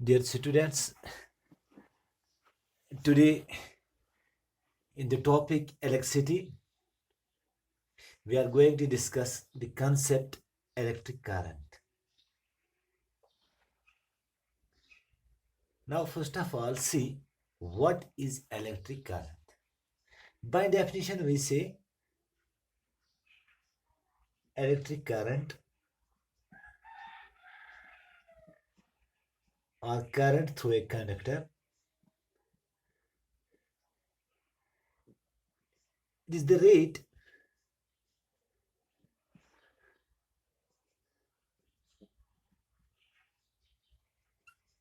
Dear students, today in the topic electricity, we are going to discuss the concept electric current. Now, first of all, see what is electric current. By definition, we say electric current or current through a conductor. It is the rate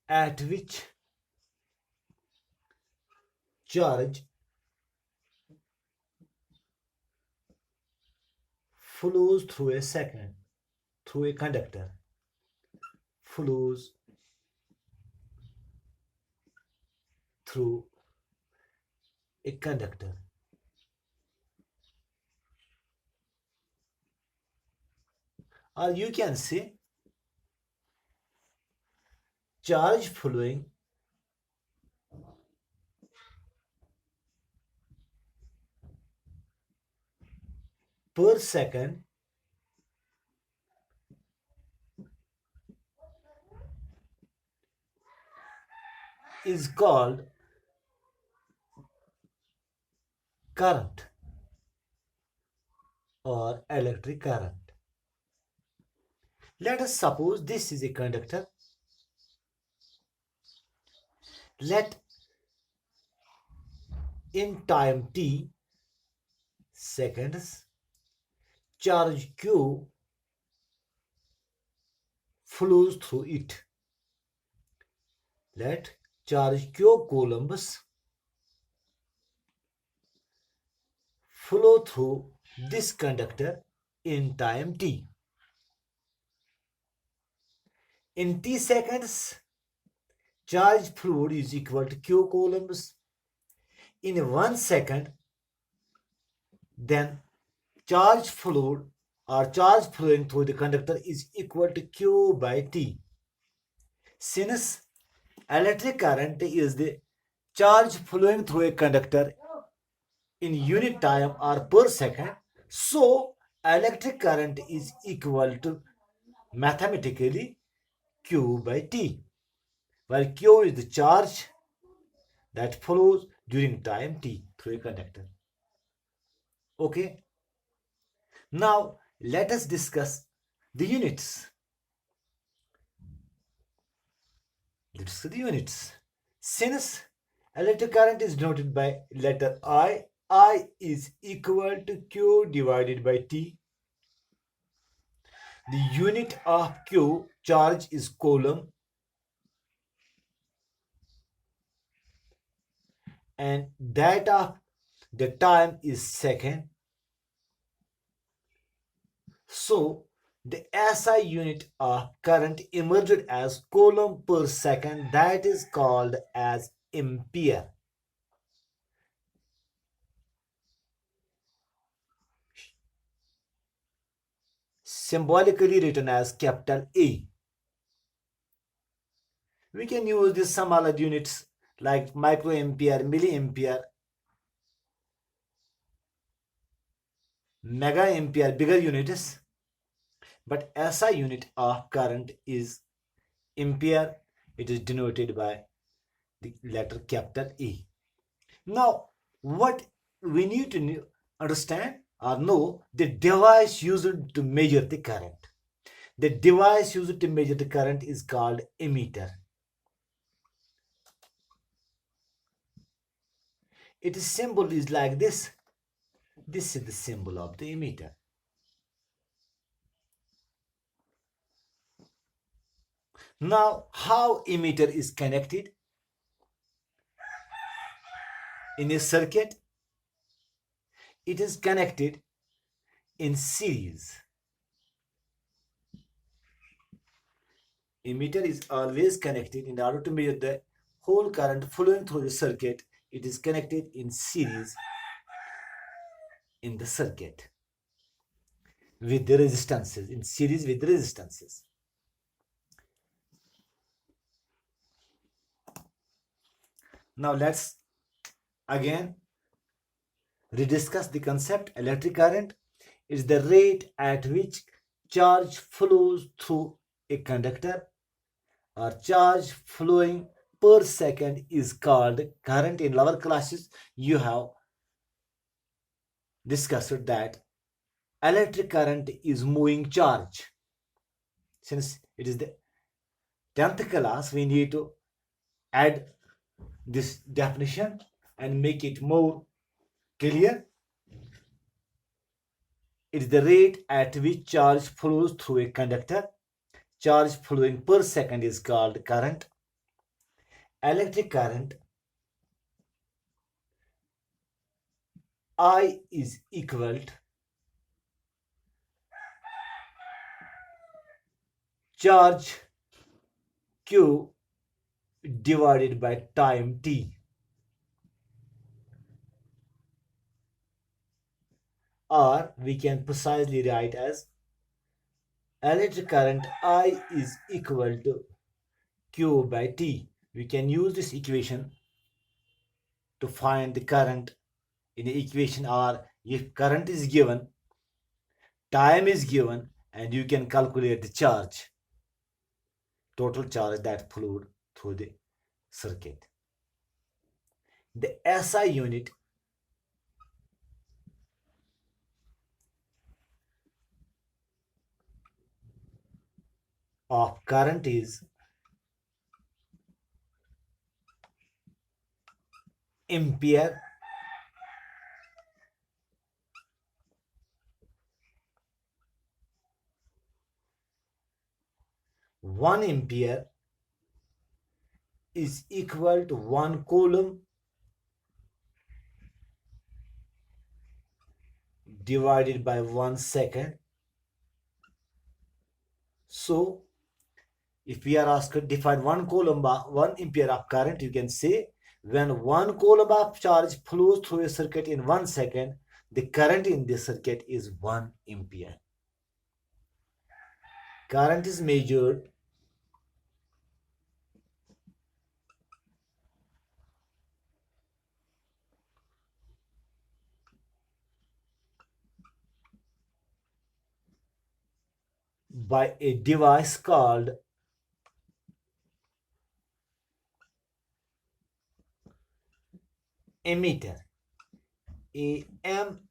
at which charge flows through a conductor, flows through a conductor. Or you can say charge flowing per second is called current or electric current. Let us suppose this is a conductor. Let in time t seconds charge q flows through it. Let charge q coulombs flow through this conductor in time t. In t seconds, charge flowed is equal to q coulombs. In 1 second, then charge flowed or charge flowing through the conductor is equal to q by t. Since electric current is the charge flowing through a conductor in unit time or per second, so electric current is equal to mathematically q by t, where q is the charge that flows during time t through a conductor. Okay, now let us discuss the units. Let's see the units. Since electric current is denoted by letter I is equal to q divided by t. The unit of q charge is coulomb and that of the time is second. So the SI unit of current emerged as coulomb per second, that is called as ampere. Symbolically written as capital A. We can use these some other units like microampere, milliampere, megaampere, bigger units. But SI unit of current is ampere. It is denoted by the letter capital A. Now, what we need to understand or know the device used to measure the current. The device used to measure the current is called ammeter. Its symbol is like this. This is the symbol of the ammeter. Now, how ammeter is connected? In a circuit, it is connected in series. Ammeter is always connected in order to measure the whole current flowing through the circuit. It is connected in series in the circuit with the resistances, in series with the resistances. Now let's again rediscuss the concept. Electric current is the rate at which charge flows through a conductor, or charge flowing per second is called current. In lower classes, you have discussed that electric current is moving charge. Since it is the 10th class, we need to add this definition and make it more clear. It is the rate at which charge flows through a conductor. Charge flowing per second is called current. Electric current I is equal to charge Q divided by time T. Or we can precisely write as electric current I is equal to Q by T. We can use this equation to find the current in the equation, or if current is given, time is given, and you can calculate the charge, total charge that flowed through the circuit. The SI unit of current is ampere. One ampere is equal to 1 coulomb divided by 1 second. So if we are asked to define 1 coulomb, 1 ampere of current, you can say when 1 coulomb of charge flows through a circuit in 1 second, the current in this circuit is 1 ampere. Current is measured by a device called ammeter. AMMETER.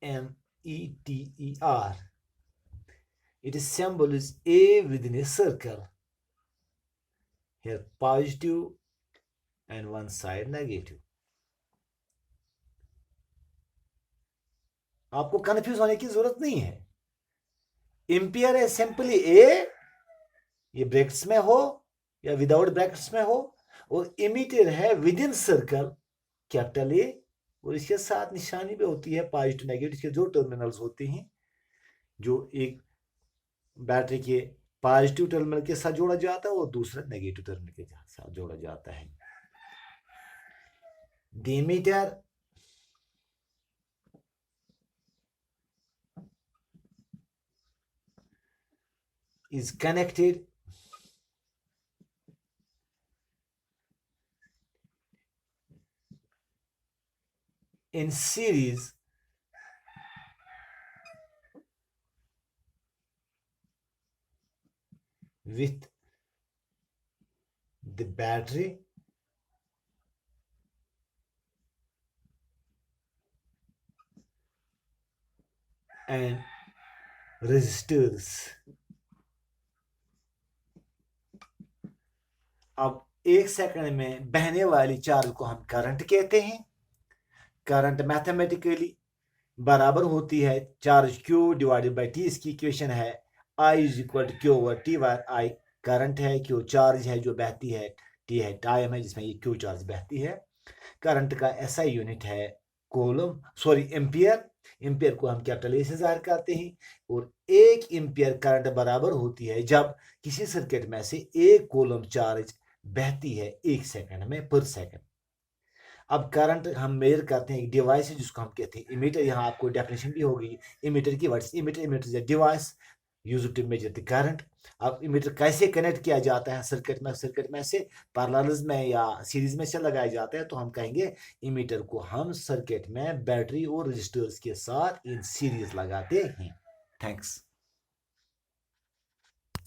Its symbol is A within a circle. Here positive and one side negative. आपको confuse होने की जरूरत नहीं है. Ampere है simply ए, ये brackets में हो या विदाउट ब्रैकेट्स में हो, और इमीटर है with in circle capital A, और इसके साथ निशानी भी होती है पॉजिटिव नेगेटिव के जो टर्मिनल्स होते हैं, जो एक बैटरी के पॉजिटिव टर्मिनल के साथ जोड़ा जाता है और दूसरा नेगेटिव टर्मिनल के साथ जोड़ा जाता है. The ammeter is connected in series with the battery and resistors. अब 1 सेकंड में बहने वाली चार्ज को हम करंट कहते हैं. करंट मैथमेटिकली बराबर होती है charge Q divided by T. इसकी इक्वेशन है I is equal to Q over T, where I current है, Q चार्ज है जो बहती है, T है टाइम है जिसमें ये Q चार्ज बहती है. करंट का SI यूनिट है कोलम, सॉरी एम्पियर. एम्पियर को हम कैपिटल ए से जाहिर करते हैं, और 1 एम्पियर करंट बराबर होती है जब किसी सर्किट में से 1 कोलम चार्ज बहती है 1 सेकंड में पर सेकंड. अब करंट हम मेजर करते हैं एक डिवाइस है जिसको हम कहते हैं इमीटर. यहाँ आपको डेफिनेशन भी होगी इमीटर की. Words ammeter, ammeter is a device use to measure the current. अब इमीटर कैसे कनेक्ट किया जाता है सर्किट में से पैरेलल में या सीरीज में से लगाया जाता है, तो हम कहेंगे इमीटर को हम सर्किट में बैटरी और रजिस्टर्स के साथ इन सीरीज लगाते हैं। थैंक्स।